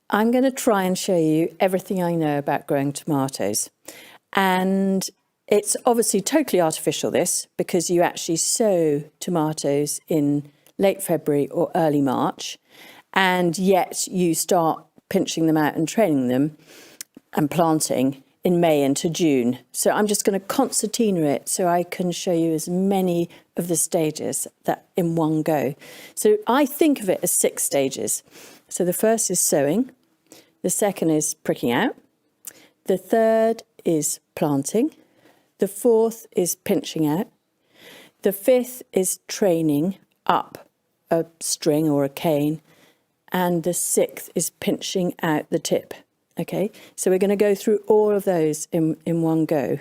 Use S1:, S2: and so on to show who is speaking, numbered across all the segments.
S1: I'm going to try and show you everything I know about growing tomatoes. And it's obviously totally artificial, this, because you actually sow tomatoes in late February or early March, and yet you start pinching them out and training them and planting in May into June. So I'm just going to concertina it so I can show you as many of the stages that in one go. So I think of it as 6 stages. So the first is sowing, the second is pricking out, the third is planting, the fourth is pinching out, the fifth is training up a string or a cane, and the sixth is pinching out the tip. Okay, so we're going to go through all of those in one go.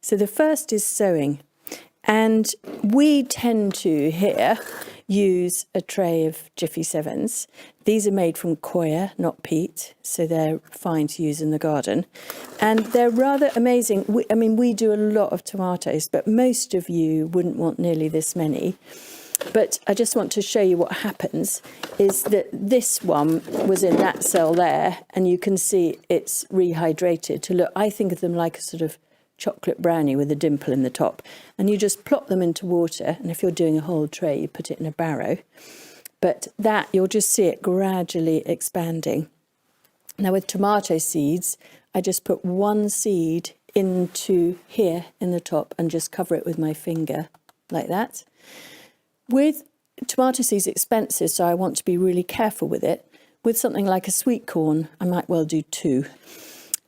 S1: So the first is sowing, and we tend to here use a tray of Jiffy 7s. These are made from coir, not peat, so they're fine to use in the garden. And they're rather amazing. We do a lot of tomatoes, but most of you wouldn't want nearly this many. But I just want to show you what happens is that this one was in that cell there, and you can see it's rehydrated to look, I think of them like a sort of chocolate brownie with a dimple in the top. And you just plop them into water, and if you're doing a whole tray, you put it in a barrow. But that, you'll just see it gradually expanding. Now with tomato seeds, I just put one seed into here in the top and just cover it with my finger like that. With tomato seeds, expensive, so I want to be really careful with it. With something like a sweet corn, I might well do 2.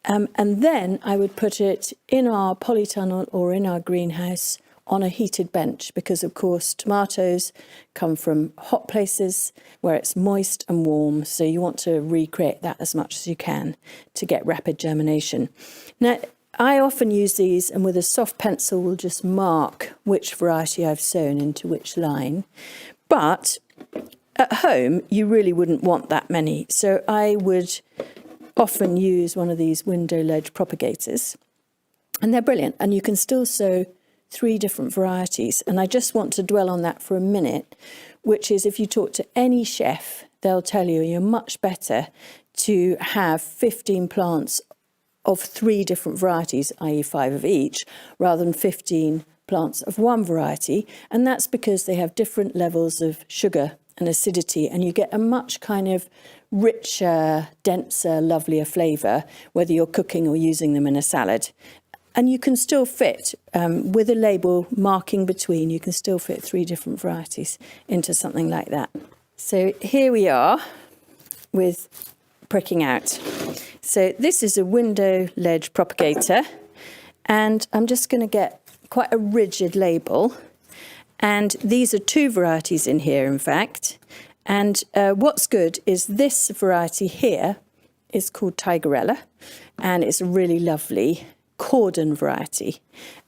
S1: And then I would put it in our polytunnel or in our greenhouse on a heated bench, because of course tomatoes come from hot places where it's moist and warm, so you want to recreate that as much as you can to get rapid germination. Now, I often use these, and with a soft pencil will just mark which variety I've sown into which line. But at home, you really wouldn't want that many. So I would often use one of these window ledge propagators, and they're brilliant. And you can still sow 3 different varieties. And I just want to dwell on that for a minute, which is if you talk to any chef, they'll tell you you're much better to have 15 plants of 3 different varieties, i.e. 5 of each, rather than 15 plants of one variety. And that's because they have different levels of sugar and acidity, and you get a much kind of richer, denser, lovelier flavour, whether you're cooking or using them in a salad. And you can still fit, with a label marking between, you can still fit 3 different varieties into something like that. So here we are with pricking out. So this is a window ledge propagator, and I'm just going to get quite a rigid label. And these are 2 varieties in here, in fact. And what's good is this variety here is called Tigerella, and it's a really lovely cordon variety.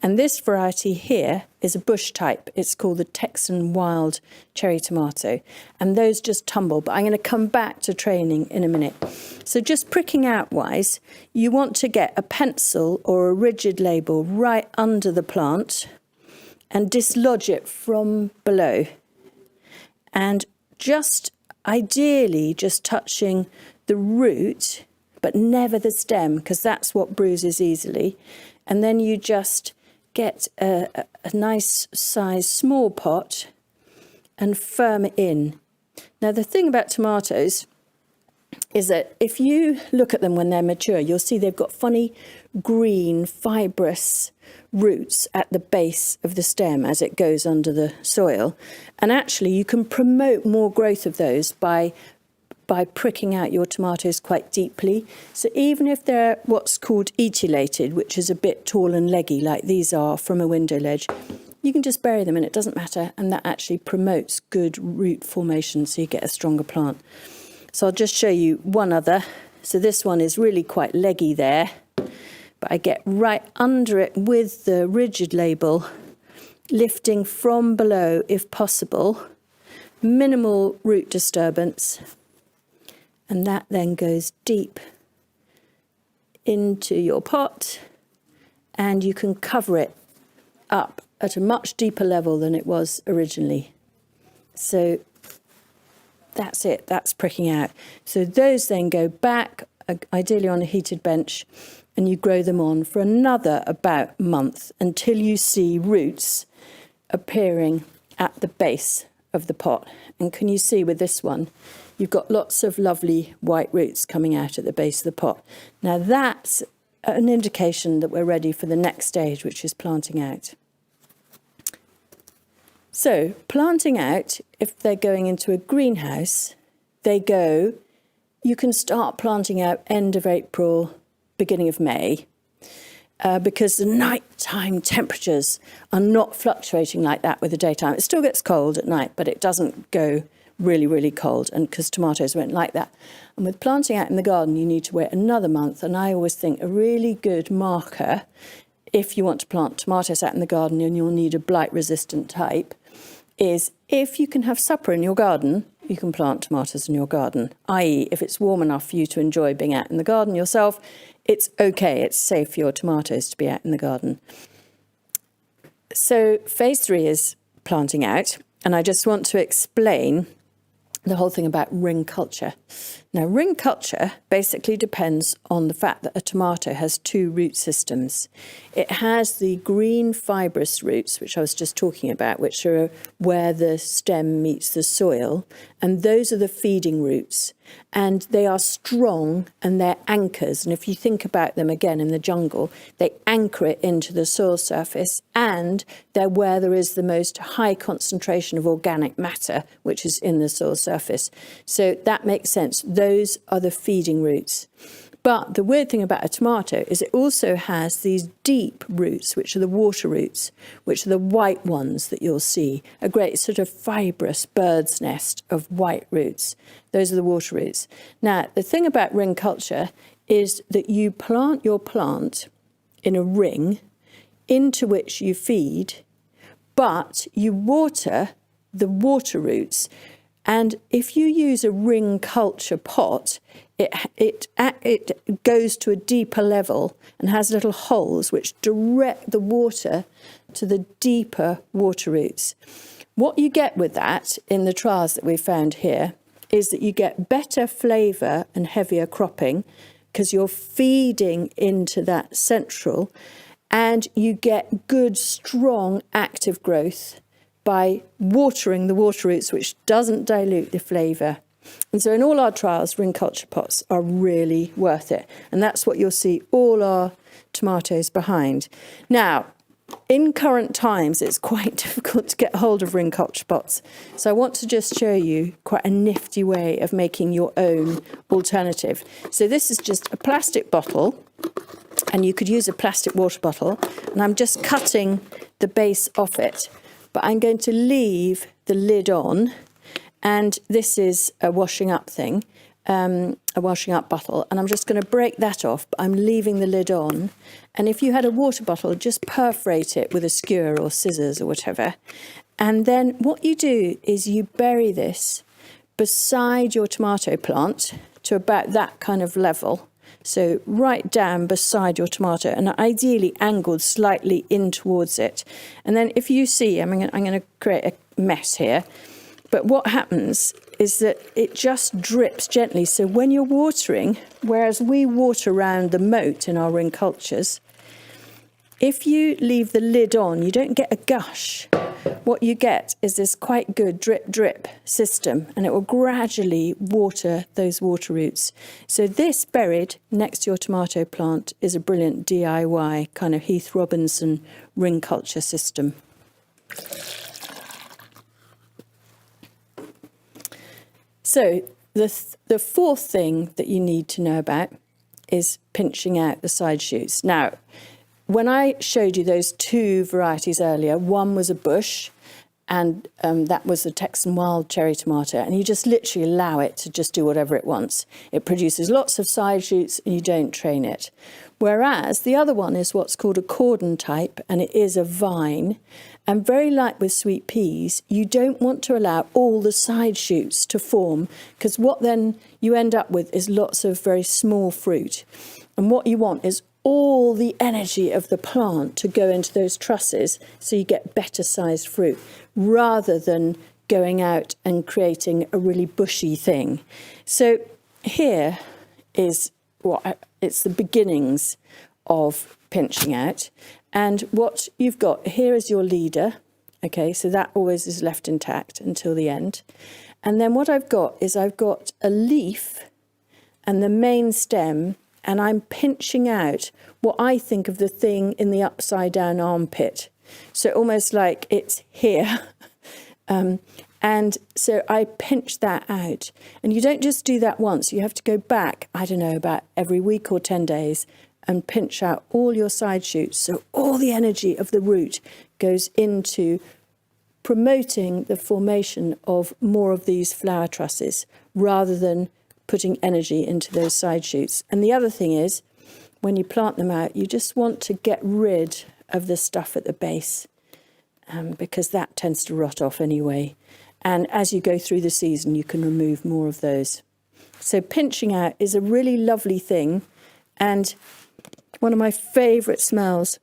S1: And this variety here is a bush type. It's called the Texan Wild Cherry Tomato. And those just tumble, but I'm going to come back to training in a minute. So just pricking out wise, you want to get a pencil or a rigid label right under the plant and dislodge it from below. And just ideally just touching the root, but never the stem, because that's what bruises easily. And then you just get a nice size small pot and firm it in. Now the thing about tomatoes is that if you look at them when they're mature, you'll see they've got funny green fibrous roots at the base of the stem as it goes under the soil. And actually you can promote more growth of those by pricking out your tomatoes quite deeply. So even if they're what's called etiolated, which is a bit tall and leggy like these are from a window ledge, you can just bury them and it doesn't matter, and that actually promotes good root formation so you get a stronger plant. So I'll just show you one other. So this one is really quite leggy there, but I get right under it with the rigid label, lifting from below if possible, minimal root disturbance. And that then goes deep into your pot, and you can cover it up at a much deeper level than it was originally. So that's it, that's pricking out. So those then go back, ideally on a heated bench, and you grow them on for another about a month until you see roots appearing at the base of the pot. And can you see with this one, you've got lots of lovely white roots coming out at the base of the pot. Now that's an indication that we're ready for the next stage, which is planting out. So planting out, if they're going into a greenhouse, you can start planting out end of April, beginning of May, because the nighttime temperatures are not fluctuating like that with the daytime. It still gets cold at night, but it doesn't go really, really cold, and because tomatoes won't like that. And with planting out in the garden, you need to wait another month, and I always think a really good marker, if you want to plant tomatoes out in the garden and you'll need a blight-resistant type, is if you can have supper in your garden, you can plant tomatoes in your garden, i.e. if it's warm enough for you to enjoy being out in the garden yourself, it's okay, it's safe for your tomatoes to be out in the garden. So phase 3 is planting out, and I just want to explain the whole thing about ring culture. Now, ring culture basically depends on the fact that a tomato has 2 root systems. It has the green fibrous roots, which I was just talking about, which are where the stem meets the soil, and those are the feeding roots. And they are strong and they're anchors. And if you think about them again in the jungle, they anchor it into the soil surface, and they're where there is the most high concentration of organic matter, which is in the soil surface. So that makes sense. Those are the feeding roots. But the weird thing about a tomato is it also has these deep roots, which are the water roots, which are the white ones that you'll see, a great sort of fibrous bird's nest of white roots. Those are the water roots. Now, the thing about ring culture is that you plant your plant in a ring into which you feed, but you water the water roots. And if you use a ring culture pot, it goes to a deeper level and has little holes which direct the water to the deeper water roots. What you get with that in the trials that we found here is that you get better flavour and heavier cropping because you're feeding into that central, and you get good, strong, active growth by watering the water roots, which doesn't dilute the flavour. And so in all our trials, ring culture pots are really worth it. And that's what you'll see all our tomatoes behind. Now, in current times, it's quite difficult to get hold of ring culture pots. So I want to just show you quite a nifty way of making your own alternative. So this is just a plastic bottle, and you could use a plastic water bottle. And I'm just cutting the base off it. But I'm going to leave the lid on, and this is a washing up thing, a washing up bottle, and I'm just going to break that off, but I'm leaving the lid on. And if you had a water bottle, just perforate it with a skewer or scissors or whatever. And then what you do is you bury this beside your tomato plant to about that kind of level. So right down beside your tomato, and ideally angled slightly in towards it. And then if you see, I'm going to create a mess here, but what happens is that it just drips gently. So when you're watering, whereas we water around the moat in our ring cultures, if you leave the lid on, you don't get a gush. What you get is this quite good drip system, and it will gradually water those water roots. So this buried next to your tomato plant is a brilliant DIY kind of Heath Robinson ring culture system. So the fourth thing that you need to know about is pinching out the side shoots. Now, when I showed you those 2 varieties earlier, one was a bush, and that was the Texan wild cherry tomato, and you just literally allow it to just do whatever it wants. It produces lots of side shoots and you don't train it. Whereas the other one is what's called a cordon type, and it is a vine. And very like with sweet peas, you don't want to allow all the side shoots to form, because what then you end up with is lots of very small fruit. And what you want is all the energy of the plant to go into those trusses so you get better sized fruit, rather than going out and creating a really bushy thing. So here is it's the beginnings of pinching out. And what you've got here is your leader. Okay, so that always is left intact until the end. And then what I've got is I've got a leaf and the main stem, and I'm pinching out what I think of the thing in the upside down armpit. So almost like it's here. And so I pinch that out. And you don't just do that once. You have to go back, I don't know, about every week or 10 days and pinch out all your side shoots. So all the energy of the root goes into promoting the formation of more of these flower trusses rather than putting energy into those side shoots. And the other thing is, when you plant them out, you just want to get rid of the stuff at the base because that tends to rot off anyway. And as you go through the season, you can remove more of those. So pinching out is a really lovely thing. And one of my favourite smells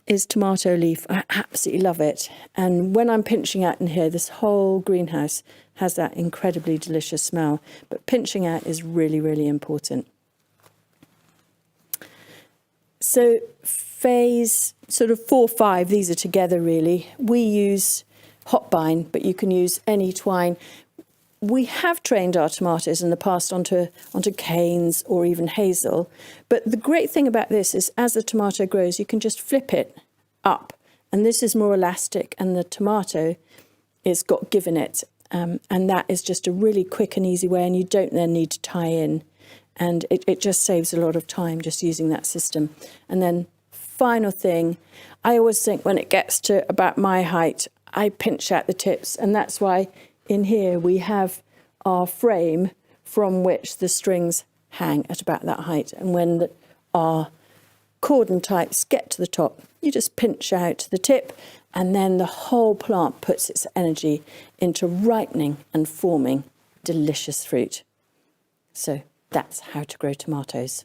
S1: is tomato leaf. I absolutely love it. And when I'm pinching out in here, this whole greenhouse has that incredibly delicious smell. But pinching out is really, really important. So phase sort of 4, 5, these are together really. We use hotbine, but you can use any twine. We have trained our tomatoes in the past onto canes or even hazel. But the great thing about this is as the tomato grows, you can just flip it up. And this is more elastic and the tomato is got given it. And that is just a really quick and easy way. And you don't then need to tie in. And it just saves a lot of time just using that system. And then final thing, I always think when it gets to about my height, I pinch out the tips, and that's why in here we have our frame from which the strings hang at about that height. And when our cordon types get to the top, you just pinch out the tip, and then the whole plant puts its energy into ripening and forming delicious fruit. So that's how to grow tomatoes.